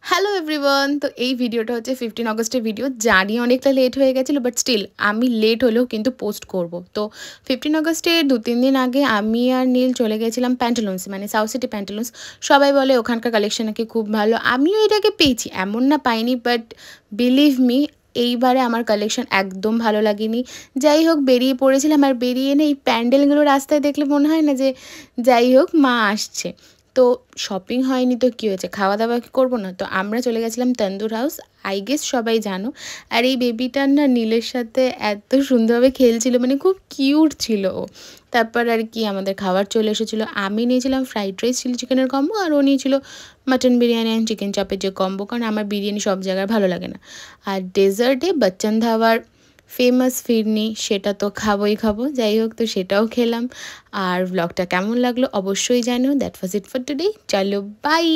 Hello everyone, তো এই ভিডিওটা হচ্ছে 15 অগস্টের ভিডিও। জানি অনেকটা লেট হয়ে গেছিলো, বাট স্টিল আমি লেট হলেও কিন্তু পোস্ট করব। তো 15 অগস্টের 2-3 দিন আগে আমি আর নীল চলে গেছিলাম প্যান্টালুন্স, মানে সাউথ সিটি প্যান্টালুন্স। সবাই বলে ওখানকার কালেকশন নাকি খুব ভালো। আমিও এটাকে পেয়েছি, এমন না পাইনি, বাট বিলিভ মি এইবারে আমার কালেকশন একদম ভালো লাগেনি। যাই হোক, বেরিয়ে পড়েছিলাম, আর বেরিয়ে এনে এই প্যান্ডেলগুলো রাস্তায় দেখলে মনে হয় না যে যাই হোক মা আসছে। তো শপিং হয়নি তো কী হয়েছে, খাওয়া দাওয়া করবো না? তো আমরা চলে গেছিলাম তন্দুর হাউস। আই গেস সবাই জানো। আর এই বেবিটার না নীলের সাথে এত সুন্দরভাবে খেলছিল, মানে খুব কিউট ছিল ও। তারপর আর কি আমাদের খাবার চলে এসেছিলো। আমি নিয়েছিলাম ফ্রাইড রাইস চিলি চিকেনের কম্বো, আর ও নিয়েছিল মাটন বিরিয়ানি অ্যান্ড চিকেন চাপের যে কম্বো, কারণ আমার বিরিয়ানি সব জায়গায় ভালো লাগে না। আর ডেজার্টে বচ্চন ধাবার ফেমাস ফিরনি, সেটা তো খাবোই খাবো। যাই হোক, তো সেটাও খেলাম। আর ব্লগটা কেমন লাগলো অবশ্যই জানিও। That was it for today. চলো বাই।